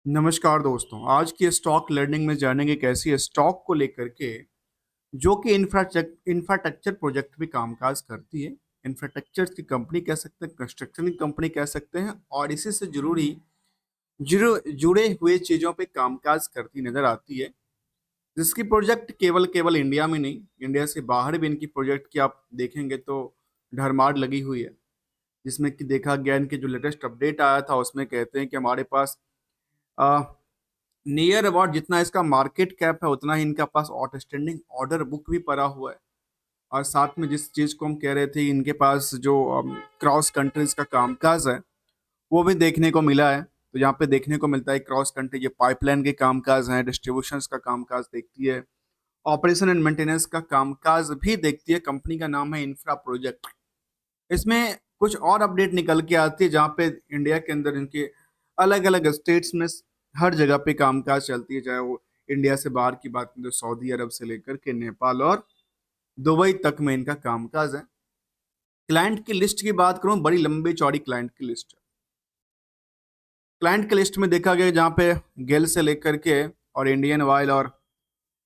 नमस्कार दोस्तों, आज की स्टॉक लर्निंग में जानेंगे कैसी स्टॉक को लेकर के जो कि इंफ्रास्ट्रक्चर प्रोजेक्ट भी कामकाज करती है। इंफ्रास्ट्रक्चर की कंपनी कह सकते हैं, कंस्ट्रक्शन की कंपनी कह सकते हैं और इसी से जरूरी जुड़े हुए चीज़ों पे कामकाज करती नजर आती है। जिसकी प्रोजेक्ट केवल केवल इंडिया में नहीं, इंडिया से बाहर भी इनकी प्रोजेक्ट की आप देखेंगे तो भरमार लगी हुई है। जिसमें कि देखा गया इनके जो लेटेस्ट अपडेट आया था उसमें कहते हैं कि हमारे पास नियर अबाउट जितना इसका मार्केट कैप है उतना ही इनका पास आउटस्टैंडिंग ऑर्डर बुक भी पड़ा हुआ है। और साथ में जिस चीज को हम कह रहे थे इनके पास जो क्रॉस कंट्रीज का कामकाज है वो भी देखने को मिला है। तो यहाँ पे देखने को मिलता है क्रॉस कंट्री ये पाइपलाइन के कामकाज हैं, डिस्ट्रीब्यूशन का कामकाज देखती है, ऑपरेशन एंड मेंटेनेंस का कामकाज भी देखती है। कंपनी का नाम है इंफ्रा प्रोजेक्ट। इसमें कुछ और अपडेट निकल के आती है जहाँ पे इंडिया के अंदर इनके अलग अलग स्टेट्स में हर जगह पे कामकाज चलती है, चाहे वो इंडिया से बाहर की बात करें तो सऊदी अरब से लेकर के नेपाल और दुबई तक में इनका कामकाज है। क्लाइंट की लिस्ट की बात करूं, बड़ी लंबी चौड़ी क्लाइंट की लिस्ट है। क्लाइंट की लिस्ट में देखा गया जहाँ पे गेल से लेकर के और इंडियन ऑयल और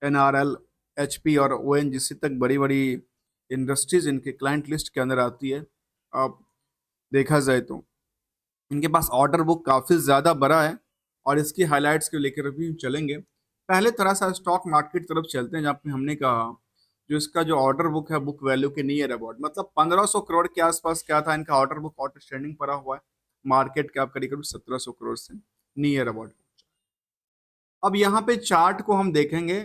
एनआरएल, एचपी और ओएनजीसी तक बड़ी बड़ी इंडस्ट्रीज इनके क्लाइंट लिस्ट के अंदर आती है। अब देखा जाए तो इनके पास ऑर्डर बुक काफी ज्यादा बड़ा है और इसकी हाइलाइट्स के लेकर भी चलेंगे। पहले थोड़ा सा स्टॉक मार्केट की तरफ चलते हैं जहाँ पे हमने कहा जो इसका जो ऑर्डर बुक है बुक वैल्यू के नियर अबाउट मतलब 1500 करोड़ के आसपास क्या था इनका ऑर्डर बुक आउटस्टैंडिंग पड़ा हुआ है। मार्केट कैप करीब करीब 1700 करोड़ से नियर अबाउट। अब यहाँ पे चार्ट को हम देखेंगे,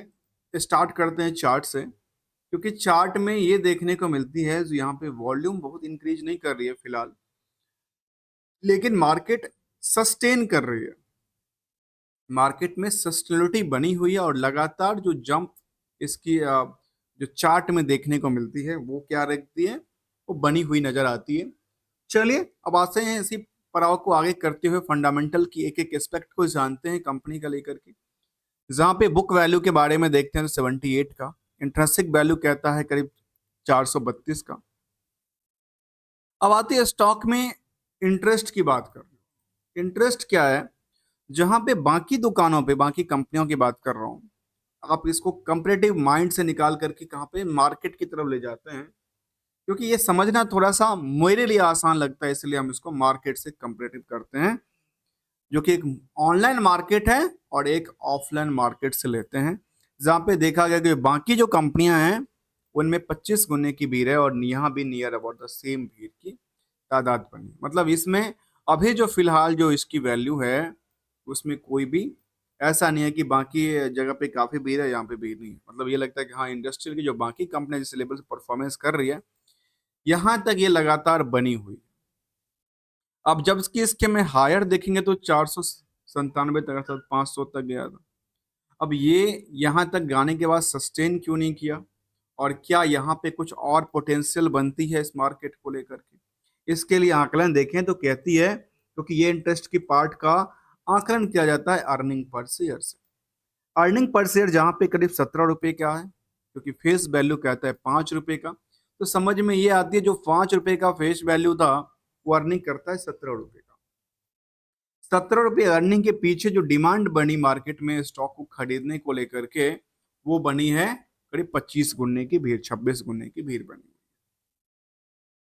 स्टार्ट करते हैं चार्ट से, क्योंकि चार्ट में ये देखने को मिलती है जो यहाँ पे वॉल्यूम बहुत इंक्रीज नहीं कर रही है फिलहाल, लेकिन मार्केट सस्टेन कर रही है। मार्केट में सस्टेनिटी बनी हुई है और लगातार जो जंप इसकी जो चार्ट में देखने को मिलती है वो क्या रखती है, वो बनी हुई नजर आती है। चलिए अब आते हैं इसी पड़ाव को आगे करते हुए फंडामेंटल की एक एक एस्पेक्ट को जानते हैं कंपनी का लेकर के। जहाँ पे बुक वैल्यू के बारे में देखते हैं तो 78 का, इंट्रिंसिक वैल्यू कहता है करीब 432 का। अब आती है स्टॉक में इंटरेस्ट की बात कर। इंटरेस्ट क्या है, जहां पे बाकी दुकानों पे बाकी कंपनियों की बात कर रहा हूं, आप इसको कंपेरेटिव माइंड से निकाल करके कहाँ पे मार्केट की तरफ ले जाते हैं, क्योंकि ये समझना थोड़ा सा मेरे लिए आसान लगता है, इसलिए हम इसको मार्केट से कंपेरेटिव करते हैं, जो कि एक ऑनलाइन मार्केट है और एक ऑफलाइन मार्केट से लेते हैं। जहाँ पे देखा गया कि बाकी जो कंपनियां हैं उनमें 25 गुने की भीड़ है और यहाँ भी नियर अबाउट द सेम भीड़ की तादाद बनी। मतलब इसमें अभी जो फिलहाल जो इसकी वैल्यू है उसमें कोई भी ऐसा नहीं है कि बाकी जगह पे काफी भीड़ है यहाँ पे भीड़ नहीं है। मतलब ये लगता है कि हाँ, इंडस्ट्रियल की जो बाकी कंपनियां जिस लेवल से परफॉर्मेंस कर रही है यहाँ तक ये लगातार बनी हुई। अब जब इसके में हायर देखेंगे तो 497 तक, 500 तक गया था। अब ये यहाँ तक गाने के बाद सस्टेन क्यों नहीं किया, और क्या यहाँ पे कुछ और पोटेंशियल बनती है इस मार्केट को लेकर के, इसके लिए आकलन देखें तो कहती है, क्योंकि ये इंटरेस्ट की पार्ट का आकलन किया जाता है अर्निंग पर शेयर से। अर्निंग पर शेयर जहाँ पे करीब 17 रुपए का है, क्योंकि फेस वैल्यू कहता है 5 रुपए का, तो समझ में ये आती है जो 5 रुपए का फेस वैल्यू था वो अर्निंग करता है 17 रुपए का। 17 रुपए अर्निंग के पीछे जो डिमांड बनी मार्केट में स्टॉक को खरीदने को लेकर के वो बनी है करीब 25 गुने की भीड़, 26 गुने की भीड़ बनी।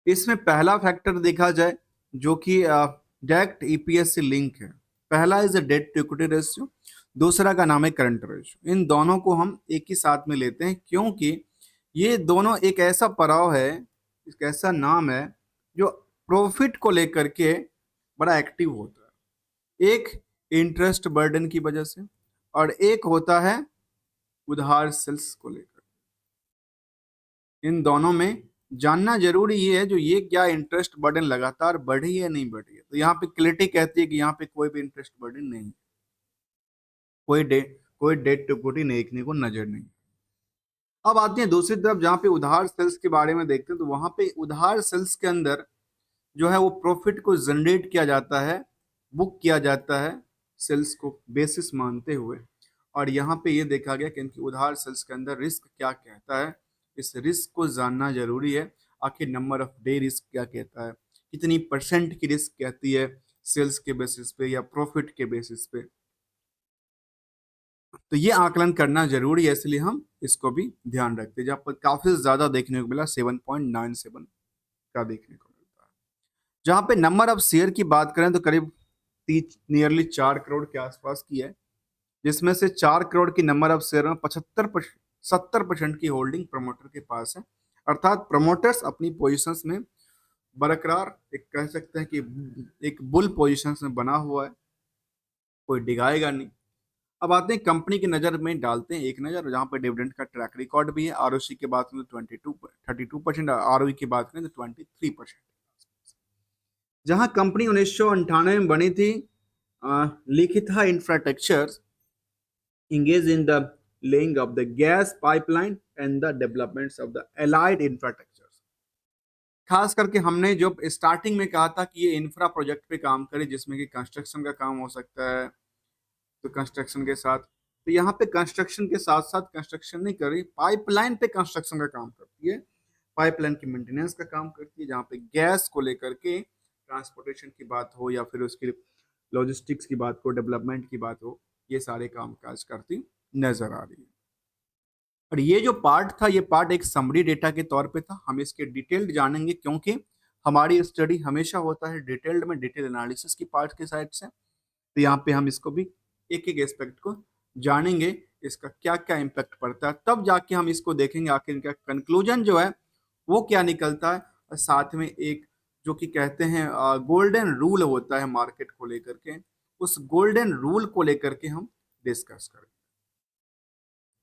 इसमें पहला फैक्टर देखा जाए जो कि डायरेक्ट ईपीएस से लिंक है। पहला is debt to equity ratio, दूसरा का नाम है करंट रेशियो। इन दोनों को हम एक ही साथ में लेते हैं क्योंकि ये दोनों एक ऐसा पड़ाव है, एक ऐसा नाम है जो प्रॉफिट को लेकर के बड़ा एक्टिव होता है। एक इंटरेस्ट बर्डन की वजह से और एक होता है उधार सेल्स को लेकर। इन दोनों में जानना जरूरी ये है जो ये क्या इंटरेस्ट बर्डन लगातार बढ़ी है नहीं बढ़ी है। तो यहाँ पे क्लियरिटी कहती है कि यहाँ पे कोई भी इंटरेस्ट बर्डन नहीं, कोई डेट टू इक्विटी देखने को नजर नहीं। अब आते हैं दूसरी तरफ जहाँ पे उधार सेल्स के बारे में देखते हैं, तो वहां पे उधार सेल्स के अंदर जो है वो प्रॉफिट को जनरेट किया जाता है, बुक किया जाता है सेल्स को बेसिस मानते हुए। और यहाँ पे ये देखा गया कि इनकी उधार सेल्स के अंदर रिस्क क्या कहता है, इस रिस्क को जानना जरूरी है। आखिर नंबर ऑफ डे रिस्क क्या कहता है, कितनी परसेंट की रिस्क कहती है सेल्स के बेसिस पे या प्रॉफिट के बेसिस पे। तो ये आकलन करना जरूरी है, इसलिए हम इसको भी ध्यान रखते हैं। जहाँ पर काफी ज्यादा देखने को मिला 7.97 का देखने को मिलता है। जहाँ पे नंबर ऑफ शेयर की बात करें तो करीब नियरली 4 करोड़ के आसपास की है, जिसमें से 4 करोड़ की नंबर ऑफ शेयर में 70% की होल्डिंग प्रमोटर के पास है। अर्थात प्रमोटर्स अपनी पोजीशंस में बरकरार, एक कह सकते हैं कि एक बुल पोजीशंस में बना हुआ है, कोई डिगाएगा नहीं। अब आते हैं कंपनी की नजर में डालते हैं एक नजर, जहां पर डिविडेंड का ट्रैक रिकॉर्ड भी है। आरओसी की बात करें तो 32% आरओई की बात करें तो 23%। जहां कंपनी 1998 में बनी थी, लिखिता infrastructure engaged in the laying of the gas pipeline and the developments of the allied infrastructure। खास करके हमने जो स्टार्टिंग में कहा था कि ये इंफ्रा प्रोजेक्ट पे काम करे, जिसमें कि कंस्ट्रक्शन का काम हो सकता है, तो कंस्ट्रक्शन के साथ, तो यहाँ पे कंस्ट्रक्शन के साथ साथ कंस्ट्रक्शन नहीं कर रही, पाइपलाइन पे कंस्ट्रक्शन का काम करती है, पाइपलाइन की मेंटेनेंस का काम करती है, जहाँ पे गैस को लेकर के ट्रांसपोर्टेशन की बात हो या फिर उसकी लॉजिस्टिक्स की बात हो, डेवलपमेंट की बात हो, ये सारे काम काज करती नजर आ रही है। और ये जो पार्ट था, ये पार्ट एक समरी डेटा के तौर पे था। हम इसके डिटेल्ड जानेंगे, क्योंकि हमारी स्टडी हमेशा होता है डिटेल्ड में, डिटेल एनालिसिस की पार्ट के साइड से। तो यहाँ पे हम इसको भी एक एक एस्पेक्ट को जानेंगे, इसका क्या क्या इम्पैक्ट पड़ता है, तब जाके हम इसको देखेंगे आखिर इनका कंक्लूजन जो है वो क्या निकलता है। और साथ में एक जो कि कहते हैं गोल्डन रूल होता है मार्केट को लेकर के, उस गोल्डन रूल को लेकर के हम डिस्कस करेंगे।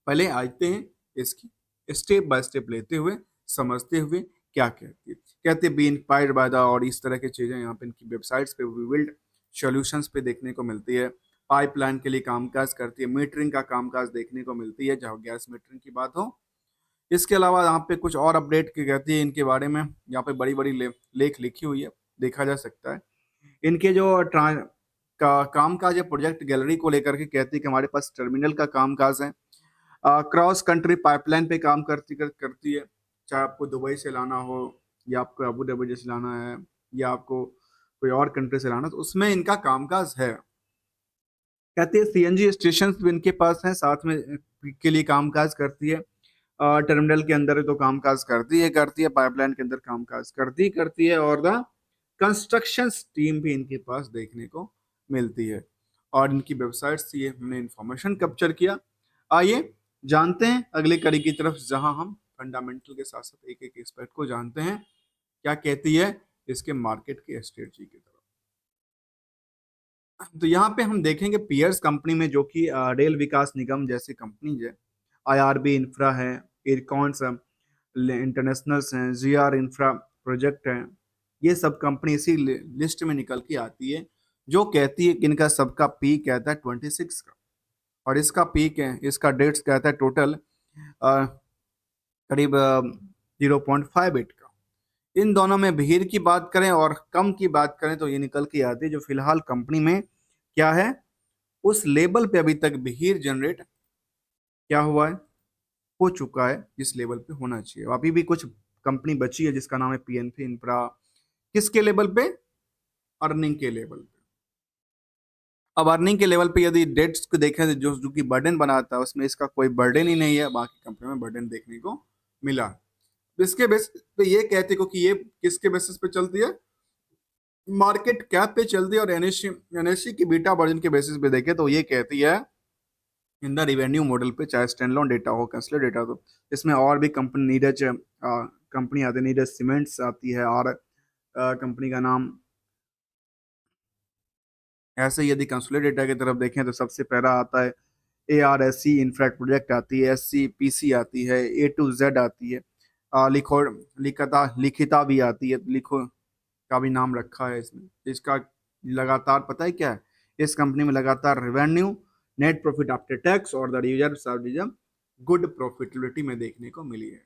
पहले आते हैं इसकी स्टेप बाय स्टेप लेते हुए, समझते हुए क्या कहती है। कहते हैं बी इंस्पायर्ड बाय द, और इस तरह की चीजें यहाँ पे इनकी वेबसाइट्स पे बिल्ड सॉल्यूशंस पे देखने को मिलती है। पाइपलाइन के लिए कामकाज करती है, मीटरिंग का कामकाज देखने को मिलती है जहाँ गैस मीटरिंग की बात हो। इसके अलावा यहाँ पे कुछ और अपडेट की कहती है इनके बारे में, यहाँ पे बड़ी बड़ी लेख लिखी हुई है, देखा जा सकता है। इनके जो कामकाज है प्रोजेक्ट गैलरी को लेकर के, कहती है कि हमारे पास टर्मिनल का कामकाज है, क्रॉस कंट्री पाइपलाइन पे काम करती है, चाहे आपको दुबई से लाना हो या आपको अबू धाबी से लाना है या आपको कोई और कंट्री से लाना, तो उसमें इनका कामकाज है। कहती है सीएनजी स्टेशन भी इनके पास हैं, साथ में के लिए कामकाज करती है। टर्मिनल के अंदर तो कामकाज करती है, पाइपलाइन के अंदर कामकाज करती है, और द कंस्ट्रक्शन टीम भी इनके पास देखने को मिलती है। और इनकी वेबसाइट से ये हमने इंफॉर्मेशन कैप्चर किया। आइए जानते हैं अगली कड़ी की तरफ, जहां हम फंडामेंटल के साथ साथ एक एक एस्पेक्ट को जानते हैं क्या कहती है इसके मार्केट के स्ट्रेटजी की तरफ। तो यहाँ पे हम देखेंगे पीयर्स कंपनी में, जो कि रेल विकास निगम जैसी कंपनी है, आईआरबी इंफ्रा है, इरकॉन्स इंटरनेशनल्स हैं, जीआर इंफ्रा प्रोजेक्ट है, ये सब कंपनी इसी लिस्ट में निकल के आती है, जो कहती है कि इनका सबका पीक कहता है 26 का, और इसका पीक है, इसका डेट्स कहता है टोटल करीब 0.58 का। इन दोनों में भीड़ की बात करें और कम की बात करें तो ये निकल के आती है जो फिलहाल कंपनी में क्या है, उस लेवल पे अभी तक भीड़ जनरेट क्या हुआ है, हो चुका है जिस लेवल पे होना चाहिए। अभी भी कुछ कंपनी बची है जिसका नाम है पीएनपी इंफ्रा, किसके लेवल पे, अर्निंग के लेवल पे। अब अर्निंग के लेवल पे यदि डेट्स को देखें तो जो की बर्डन बनाता है, उसमें इसका कोई बर्डन ही नहीं है, बाकी कंपनी में बर्डन देखने को मिला। इसके बेसिस पे ये कहते को कि ये किसके बेसिस पे चलती है, मार्केट कैप पे चलती है। और एनएससी की बीटा वर्जन के बेसिस पे देखें तो ये कहती है इन द रिवेन्यू मॉडल पे, चाहे स्टैंड लोन डेटा हो, कंसोलिडेटेड डेटा, तो इसमें और भी कंपनी नीरज कंपनी आती है, नीरज सीमेंट्स आती है, और कंपनी का नाम ऐसे यदि कंसोलिडेटेड डेटा की तरफ देखें तो सबसे पहला आता है ARSC इन्फ्रास्ट्रक्चर प्रोजेक्ट आती है, SCPC आती है, A to Z आती है, लिखो लिखिता भी आती है, लिखो का भी नाम रखा है इसमें। इसका लगातार पता है क्या है, इस कंपनी में लगातार revenue, net profit after tax और the reserve service good profitability में देखने को मिली है।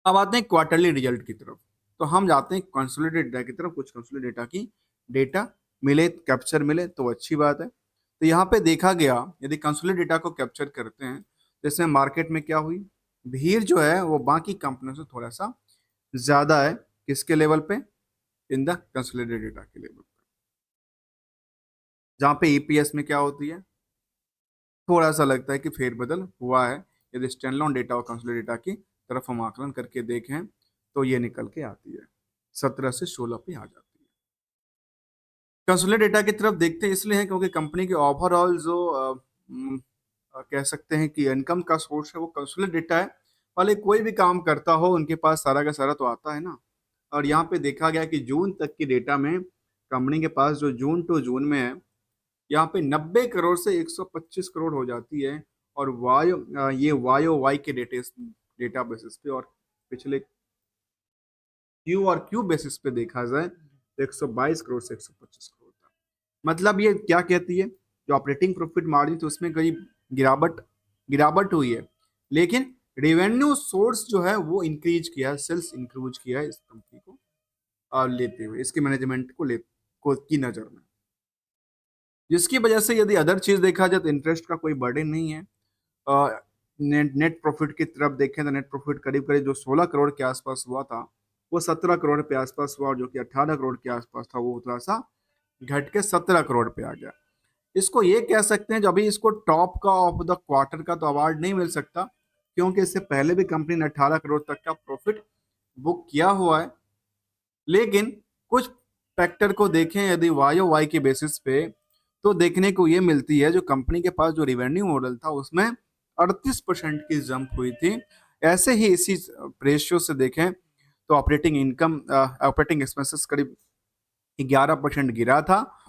अब आते हैं क्वार्टरली रिजल्ट की तरफ, तो हम जाते हैं कंसोलिडेटेड डेटा की तरफ। कुछ कंसोलिडेटेड डेटा की डेटा मिले, कैप्चर मिले तो अच्छी बात है। तो यहाँ पे देखा गया यदि कंसोलिडेटेड डेटा को कैप्चर करते हैं, जैसे मार्केट में क्या हुई, भीड़ जो है वो बाकी कंपनियों से थोड़ा सा ज्यादा है, किसके लेवल पे, इन द कंसोलिडेटेड डेटा के लेवल पे। जहाँ पे ईपीएस में क्या होती है, थोड़ा सा लगता है कि फेरबदल हुआ है। यदि स्टैंडअलोन डेटा और कंसोलिडेटेड डेटा की तरफ हम आकलन करके देखें तो ये निकल के आती है 17 से 16 पे आ जाती है। कंसोलिडेटेड डेटा की तरफ देखते हैं इसलिए है क्योंकि कंपनी के ओवरऑल जो कह सकते हैं कि इनकम का सोर्स है वो कंसोलिडेटेड डेटा है। वाले कोई भी काम करता हो उनके पास सारा का सारा तो आता है ना। और यहाँ पे देखा गया कि जून तक की डेटा में कंपनी के पास जो जून टू जून में है यहाँ पे 90 करोड़ से 125 करोड़ हो जाती है। और ये वायो वाई के डेटा बेसिस पे और पिछले क्यू और क्यू बेसिस पे देखा जाए तो 122 करोड़ से 125 करोड़ था। मतलब ये क्या कहती है, जो ऑपरेटिंग प्रॉफिट मार्जिन थी उसमें करीब गिरावट गिरावट हुई है, लेकिन रेवेन्यू सोर्स जो है वो इंक्रीज किया है, सेल्स इंक्रीज किया है इस कंपनी को लेते हुए, इसके मैनेजमेंट को की नजर में, जिसकी वजह से यदि अदर चीज देखा जाए तो इंटरेस्ट का कोई बर्डन नहीं है। नेट प्रॉफिट की तरफ देखें तो नेट प्रॉफिट करीब करीब जो 16 करोड़ के आसपास हुआ था वो 17 करोड़ के आसपास हुआ, और जो कि 18 करोड़ के आसपास था वो थोड़ा सा घट के 17 करोड़ पे आ गया। इसको ये कह सकते हैं जो अभी इसको टॉप का ऑफ द क्वार्टर का तो अवार्ड नहीं मिल सकता, क्योंकि इससे पहले भी कंपनी ने 18 करोड़ तक का प्रॉफिट बुक किया हुआ है। लेकिन कुछ फैक्टर को देखें यदि वाई ओ वाई के बेसिस पे तो देखने को ये मिलती है जो कंपनी के पास जो रिवेन्यू मॉडल था उसमें 38% की जंप हुई थी। ऐसे ही इसी रेशियो से देखें तो ऑपरेटिंग एक्सपेंसेस करीब 11% गिरा था,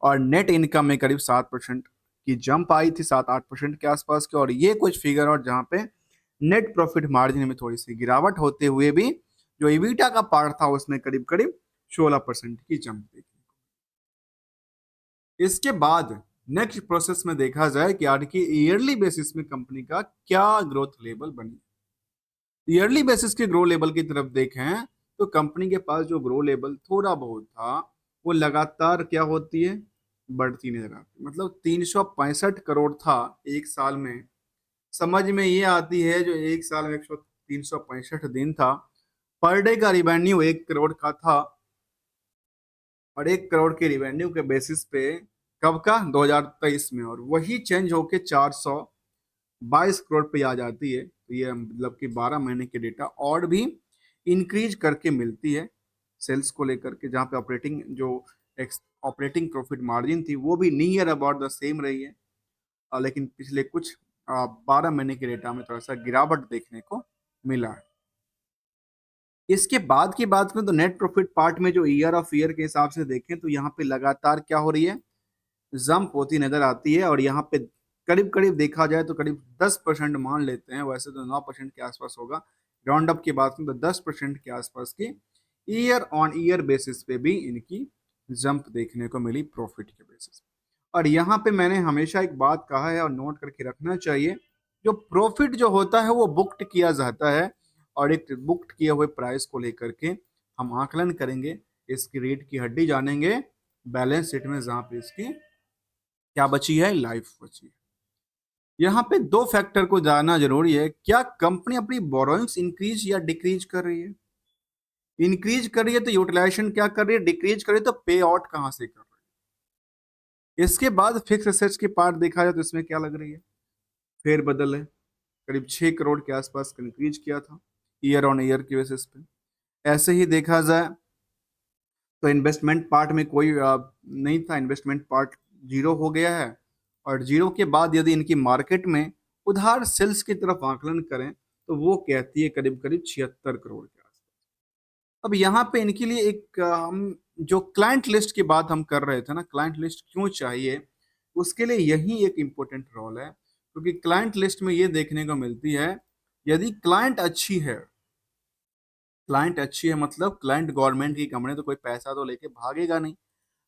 और नेट इनकम में करीब 7% की जंप आई थी, 7-8% के आसपास की। और ये कुछ फिगर और जहाँ पे नेट प्रॉफिट मार्जिन में थोड़ी सी गिरावट होते हुए भी जो इविटा का पार्ट था उसमें करीब करीब 16% की जंप देखी। इसके बाद नेक्स्ट प्रोसेस में देखा जाए कि आज की ईयरली बेसिस में कंपनी का क्या ग्रोथ लेवल बनी। ईयरली बेसिस के ग्रो लेवल की तरफ देखें तो कंपनी के पास जो ग्रो लेवल थोड़ा बहुत था वो लगातार क्या होती है, बढ़ती नजर आती है। मतलब 365 करोड़ था एक साल में, समझ में ये आती है जो एक साल में 365 दिन था, पर डे का रिवेन्यू 1 करोड़ का था, और 1 करोड़ के रिवेन्यू के बेसिस पे कब का 2023 में, और वही चेंज होके 422 करोड़ पे आ जाती है। तो ये मतलब कि 12 महीने के डेटा और भी इंक्रीज करके मिलती है सेल्स को लेकर के, जहाँ पे ऑपरेटिंग प्रॉफिट मार्जिन थी वो भी नियर अबाउट द सेम रही है। लेकिन पिछले कुछ 12 महीने के डेटा में थोड़ा सा गिरावट देखने को मिला है। इसके बाद की बात करें तो नेट प्रॉफिट पार्ट में जो ईयर ऑफ ईयर के हिसाब से देखें तो यहाँ पे लगातार क्या हो रही है, जंप होती नजर आती है। और यहाँ पे करीब करीब देखा जाए तो करीब 10% मान लेते हैं, वैसे तो 9% के आसपास होगा। राउंड अप की बात करें तो 10% के आसपास की ईयर ऑन ईयर बेसिस पे भी इनकी जंप देखने को मिली प्रॉफिट के बेसिस पे। और यहाँ पे मैंने हमेशा एक बात कहा है और नोट करके रखना चाहिए, जो प्रॉफिट जो होता है वो बुक्ड किया जाता है, और एक बुक्ड किए हुए प्राइस को लेकर के हम आकलन करेंगे, इसकी रेट की हड्डी जानेंगे बैलेंस शीट में, जहाँ पे इसकी क्या बची है, लाइफ बची है। यहाँ पे दो फैक्टर को जानना जरूरी है, क्या कंपनी अपनी बोरोइंग्स इंक्रीज या डिक्रीज कर रही है। इंक्रीज कर रही है तो यूटिलाइजेशन क्या कर रही है, डिक्रीज कर रही है तो पे आउट कहाँ से कर रही है। इसके बाद फिक्स एसेट्स की पार्ट देखा जाए तो इसमें क्या लग रही है, फेर बदल है, करीब 6 करोड़ के आसपास इंक्रीज किया था ईयर ऑन ईयर की बेसिस पे। ऐसे ही देखा जाए तो इन्वेस्टमेंट पार्ट में कोई नहीं था, इन्वेस्टमेंट पार्ट जीरो हो गया है। और जीरो के बाद यदि इनकी मार्केट में उधार सेल्स की तरफ आकलन करें तो वो कहती है करीब करीब 76 करोड़ के आसपास। अब यहाँ पे इनके लिए एक हम जो क्लाइंट लिस्ट की बात हम कर रहे थे ना, क्लाइंट लिस्ट क्यों चाहिए, उसके लिए यही एक इम्पोर्टेंट रोल है, क्योंकि क्लाइंट लिस्ट में ये देखने को मिलती है यदि क्लाइंट अच्छी है मतलब क्लाइंट गवर्नमेंट की कंपनी तो कोई पैसा तो लेके भागेगा नहीं,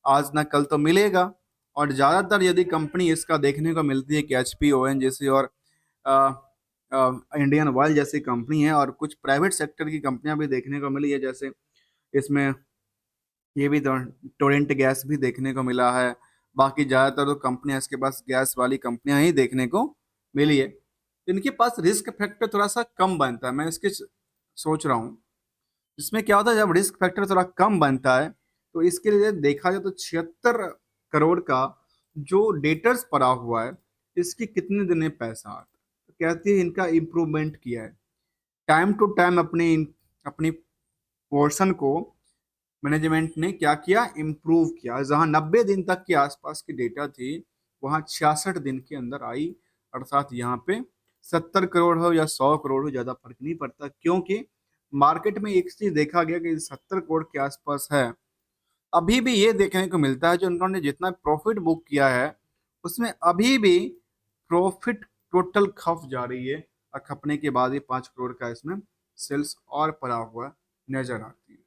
आज ना कल तो मिलेगा। और ज्यादातर यदि कंपनी इसका देखने को मिलती है कि एचपी ओएनजीसी और इंडियन ऑयल जैसी कंपनी है, और कुछ प्राइवेट सेक्टर की कंपनियां भी देखने को मिली है, जैसे इसमें ये भी टोरेंट गैस भी देखने को मिला है। बाकी ज्यादातर तो कंपनियां इसके पास गैस वाली कंपनियां ही देखने को मिली है। इनके पास रिस्क फैक्टर थोड़ा सा कम बनता है, मैं इसके सोच रहा हूँ। इसमें क्या होता है जब रिस्क फैक्टर थोड़ा कम बनता है तो इसके लिए देखा जाए तो 76 करोड़ का जो डेटर्स पड़ा हुआ है इसकी कितने दिन में पैसा आता है? तो कहती है इनका इम्प्रूवमेंट किया है, टाइम टू टाइम अपनी पोर्शन को मैनेजमेंट ने क्या किया, इम्प्रूव किया। जहां 90 दिन तक के आसपास की डेटा थी, वहां 66 दिन के अंदर आई। अर्थात यहाँ पे 70 करोड़ हो या 100 करोड़ हो, ज्यादा फर्क नहीं पड़ता, क्योंकि मार्केट में एक चीज देखा गया कि 70 करोड़ के आसपास है। अभी भी ये देखने को मिलता है जो उन्होंने जितना प्रॉफिट बुक किया है, उसमें अभी भी प्रॉफिट टोटल खप जा रही है, और खपने के बाद ये 5 करोड़ का इसमें सेल्स और पड़ा हुआ नजर आती है।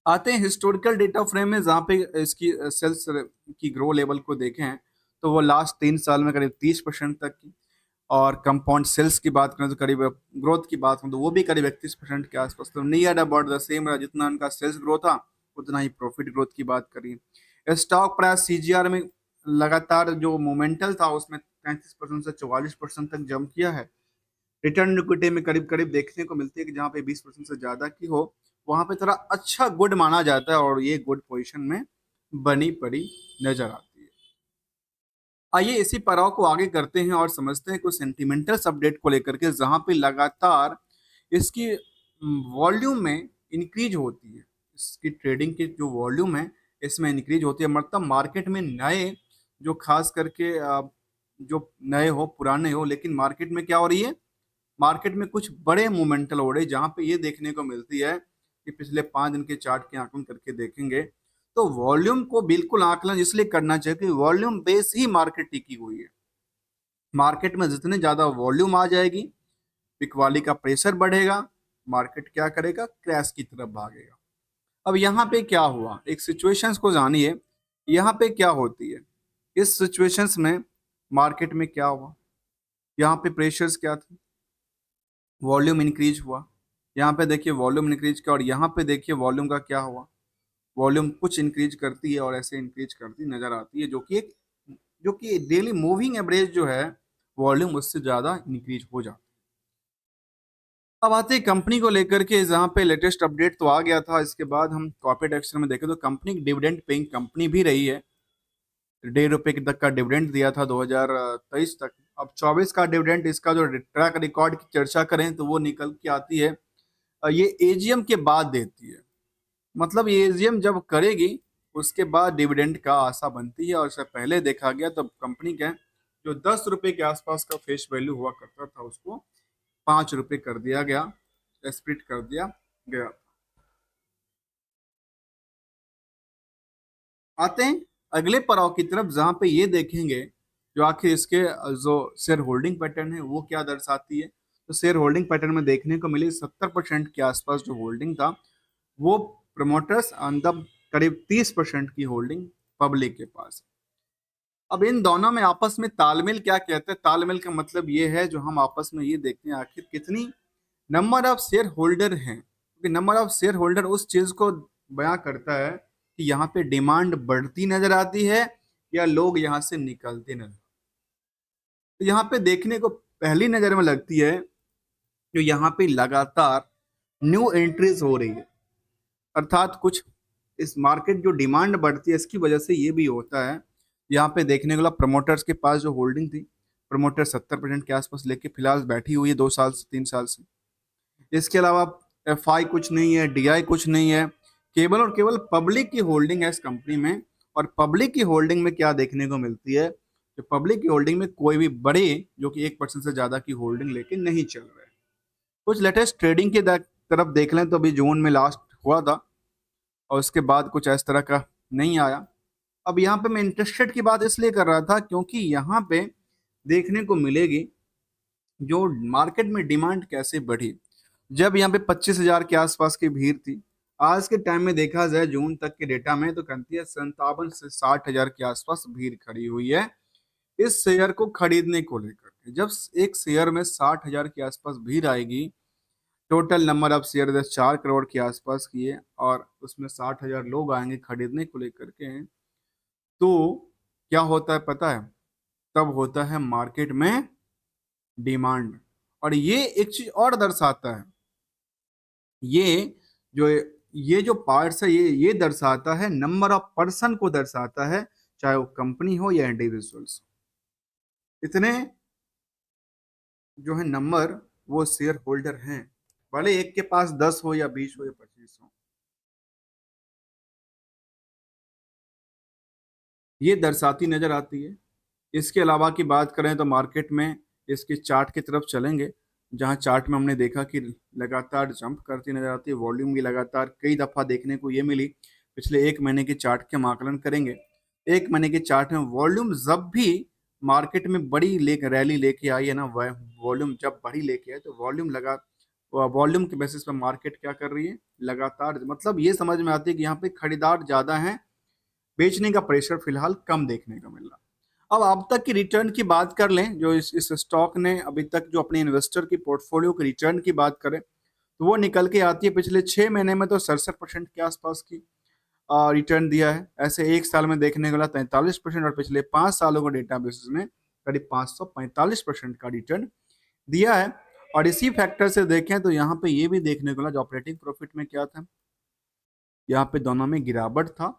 आते हैं हिस्टोरिकल डेटा फ्रेम में, जहाँ पे इसकी सेल्स की ग्रो लेवल को देखें तो वो लास्ट 3 साल में करीब 30% तक की, और कंपाउंड सेल्स की बात करें तो करीब ग्रोथ की बात करें तो वो भी करीब 31% के आसपास, तो नियर अबाउट द सेम रहा। जितना उनका सेल्स ग्रोथ था उतना ही प्रॉफिट ग्रोथ की बात करी। स्टॉक प्राइस सीजीआर में लगातार जो मोमेंटल था उसमें 33% से 44% तक जंप किया है। रिटर्न इक्विटी में करीब करीब देखने को मिलती है कि जहाँ पे 20% से ज्यादा की हो, वहां पे थोड़ा अच्छा गुड माना जाता है, और ये गुड पोजीशन में बनी पड़ी नजर आती है। आइए इसी पड़ाव को आगे करते हैं और समझते हैं कुछ सेंटिमेंटल अपडेट को लेकर के, जहां पे लगातार इसकी वॉल्यूम में इंक्रीज होती है। इसकी ट्रेडिंग की जो वॉल्यूम है इसमें इंक्रीज होती है, मतलब मार्केट में नए, जो खास करके जो नए हो पुराने हो, लेकिन मार्केट में क्या हो रही है, मार्केट में कुछ बड़े मोमेंटल हो रहे, जहां पे ये देखने को मिलती है कि पिछले 5 दिन के चार्ट के आंकलन करके देखेंगे तो वॉल्यूम को बिल्कुल आकलन इसलिए करना चाहिए कि वॉल्यूम बेस ही मार्केट टिकी हुई है। मार्केट में जितने ज्यादा वॉल्यूम आ जाएगी, बिकवाली का प्रेशर बढ़ेगा, मार्केट क्या करेगा, क्रैश की तरफ भागेगा। अब यहाँ पे क्या हुआ, एक सिचुएशंस को जानिए, यहाँ पे क्या होती है इस सिचुएशंस में, मार्केट में क्या हुआ, यहाँ पे प्रेशर्स क्या थे, वॉल्यूम इंक्रीज हुआ। यहाँ पे देखिए वॉल्यूम इंक्रीज किया, और यहाँ पे देखिए वॉल्यूम का क्या हुआ, वॉल्यूम कुछ इंक्रीज करती है और ऐसे इंक्रीज करती नजर आती है, जो कि डेली मूविंग एवरेज जो है वॉल्यूम उससे ज्यादा इंक्रीज हो जाता है। अब आते हैं कंपनी को लेकर के, जहाँ पे लेटेस्ट अपडेट तो आ गया था, इसके बाद हम कॉर्पोरेट एक्शन में देखें तो कंपनी डिविडेंड पेइंग कंपनी भी रही है। ₹1.5 तक का डिविडेंड दिया था 2023 तक। अब 24 का डिविडेंड, इसका जो ट्रैक रिकॉर्ड की चर्चा करें तो वो निकल के आती है, ये एजीएम के बाद देती है। मतलब ये एजीएम जब करेगी उसके बाद डिविडेंड का आशा बनती है, और इससे पहले देखा गया तो कंपनी के जो ₹10 के आसपास का फेस वैल्यू हुआ करता था उसको ₹5 कर दिया गया, स्प्लिट कर दिया गया। आते हैं अगले पड़ाव की तरफ, जहां पे ये देखेंगे जो आखिर इसके जो शेयर होल्डिंग पैटर्न है वो क्या दर्शाती है। तो शेयर होल्डिंग पैटर्न में देखने को मिली 70% के आसपास जो होल्डिंग था वो प्रमोटर्स, अंदर करीब 30% की होल्डिंग पब्लिक के पास। अब इन दोनों में आपस में तालमेल क्या कहते हैं, तालमेल का मतलब ये है जो हम आपस में ये देखते हैं आखिर कितनी नंबर ऑफ शेयर होल्डर हैं, क्योंकि नंबर ऑफ शेयर होल्डर उस चीज को बयां करता है कि यहाँ पे डिमांड बढ़ती नजर आती है या लोग यहाँ से निकलते नजर। तो यहाँ पे देखने को पहली नजर में लगती है जो यहाँ पे लगातार न्यू एंट्रीज हो रही है, अर्थात कुछ इस मार्केट जो डिमांड बढ़ती है इसकी वजह से ये भी होता है। यहाँ पे देखने को मिला प्रमोटर्स के पास जो होल्डिंग थी, प्रमोटर 70% के आसपास लेके फिलहाल बैठी हुई है 2 साल से 3 साल से। इसके अलावा एफआई कुछ नहीं है, डीआई कुछ नहीं है, केवल और केवल पब्लिक की होल्डिंग है इस कंपनी में। और पब्लिक की होल्डिंग में क्या देखने को मिलती है, कि पब्लिक की होल्डिंग में कोई भी बड़े जो कि 1% से ज्यादा की होल्डिंग लेके नहीं चल रहे। कुछ लेटेस्ट ट्रेडिंग की तरफ देख लें तो अभी जून में लास्ट हुआ था, और उसके बाद कुछ इस तरह का नहीं आया। अब यहाँ पे मैं इंटरेस्ट रेट की बात इसलिए कर रहा था क्योंकि यहाँ पे देखने को मिलेगी जो मार्केट में डिमांड कैसे बढ़ी। जब यहाँ पे 25,000 के आसपास की भीड़ थी, आज के टाइम में देखा जाए जून तक के डेटा में तो कहती है 57 से 60,000 के आसपास भीड़ खड़ी हुई है इस शेयर को खरीदने को लेकर के। जब एक शेयर में 60,000 के आसपास भीड़ आएगी, total number of share 4 crore के आसपास की है, और उसमें 60,000 लोग आएंगे खरीदने को लेकर के, तो क्या होता है पता है, तब होता है मार्केट में डिमांड। और ये एक चीज और दर्शाता है, ये जो ये जो पार्ट्स है ये दर्शाता है नंबर ऑफ पर्सन को दर्शाता है, चाहे वो कंपनी हो या इंडिविजुअल्स। इतने जो है नंबर वो शेयर होल्डर हैं, भले एक के पास 10 हो या 20 हो या 25 हो। ये दर्शाती नजर आती है। इसके अलावा की बात करें तो मार्केट में इसकी चार्ट की तरफ चलेंगे, जहां चार्ट में हमने देखा कि लगातार जंप करती नजर आती है, वॉल्यूम भी लगातार कई दफा देखने को ये मिली। पिछले एक महीने की चार्ट के हम आकलन करेंगे। एक महीने की चार्ट में वॉल्यूम जब भी मार्केट में बड़ी रैली लेके आई है ना, वॉल्यूम जब बड़ी लेके आए तो वॉल्यूम के बेसिस पर मार्केट क्या कर रही है, लगातार, मतलब ये समझ में आती है कि यहाँ पे खरीदार ज्यादा है, बेचने का प्रेशर फिलहाल कम देखने को मिल रहा। अब तक की रिटर्न की बात कर लें, जो इस स्टॉक ने अभी तक जो अपने इन्वेस्टर की पोर्टफोलियो की रिटर्न की बात करें तो वो निकल के आती है पिछले 6 महीने में तो 67% के आसपास की रिटर्न दिया है। ऐसे एक साल में देखने को मिला 43%, और पिछले 5 सालों का डेटा बेसिस में करीब 545% का रिटर्न दिया है। और इसी फैक्टर से देखें तो यहाँ पे ये भी देखने को मिला, जो ऑपरेटिंग प्रॉफिट में क्या था, यहाँ पे दोनों में गिरावट था।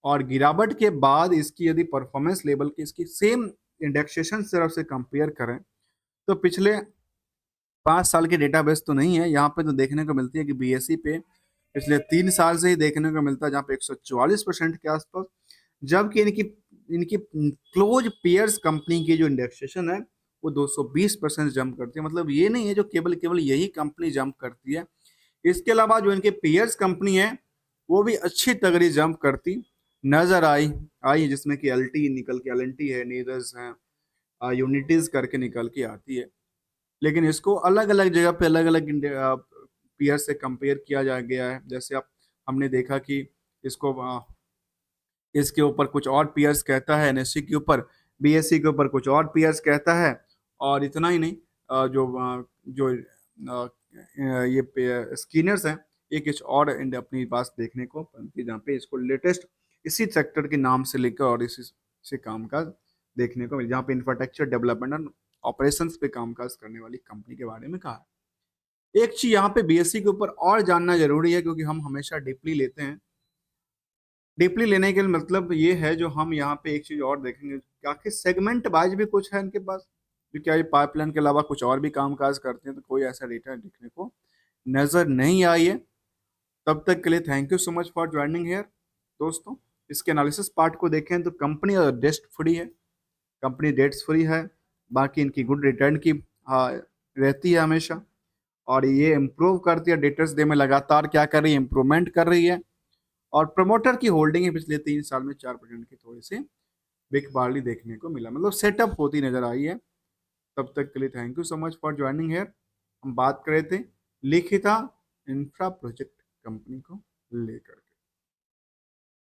और गिरावट के बाद इसकी यदि परफॉर्मेंस लेवल की इसकी सेम इंडेक्सेशन तरफ से कंपेयर करें तो पिछले 5 साल के डेटाबेस तो नहीं है, यहाँ पे तो देखने को मिलती है कि बीएसई पे पिछले 3 साल से ही देखने को मिलता है, जहाँ पे 144% के आसपास, जबकि इनकी इनकी क्लोज पेयर्स कंपनी की जो इंडेक्सेशन है वो 220% जंप करती है। मतलब ये नहीं है जो केवल केवल यही कंपनी जंप करती है, इसके अलावा जो इनके पेयर्स कंपनी है वो भी अच्छी तगड़ी जंप करती नजर आई आई जिसमें कि एलटी निकल के, एलएनटी है, नीरज है, यूनिटीज करके निकल के आती है। लेकिन इसको अलग अलग जगह पे अलग अलग पीयर से कंपेयर किया जा गया है। जैसे आप हमने देखा कि इसको इसके ऊपर कुछ और पीयर्स कहता है, एनएससी के ऊपर, बीएससी के ऊपर कुछ और पीयर्स कहता है। और इतना ही नहीं, जो ये स्कीनर्स हैं, ये कुछ और अपनी पास देखने को बनती है, जहाँ पे इसको लेटेस्ट इसी सेक्टर के नाम से लेकर और इसी से कामकाज देखने को मिले, जहाँ पे इंफ्रास्ट्रक्चर डेवलपमेंट और ऑपरेशंस पे कामकाज करने वाली कंपनी के बारे में कहा है। एक चीज यहाँ पे बीएससी के ऊपर और जानना जरूरी है, क्योंकि हम हमेशा डीपली लेते हैं। डीपली लेने के मतलब ये है, जो हम यहाँ पे एक चीज और देखेंगे कि आखिर सेगमेंट वाइज भी कुछ है इनके पास, जो क्या ये पाइपलाइन के अलावा कुछ और भी कामकाज करते हैं, तो कोई ऐसा डेटा दिखने को नजर नहीं आई है। तब तक के लिए thank you so much for joining here दोस्तों। इसके एनालिसिस पार्ट को देखें तो कंपनी डेट फ्री है, कंपनी डेट्स फ्री है, बाकी इनकी गुड रिटर्न की रहती है हमेशा, और ये इम्प्रूव करती है, डेटर्स डे में लगातार क्या कर रही है, इम्प्रूवमेंट कर रही है। और प्रमोटर की होल्डिंग है पिछले 3 साल में 4% की थोड़ी सी बिक बार्ली देखने को मिला, मतलब सेटअप होती नजर आई है। तब तक के लिए thank you so much for joining here. हम बात कर रहे थे लिखिता इंफ्रा प्रोजेक्ट कंपनी को लेकर।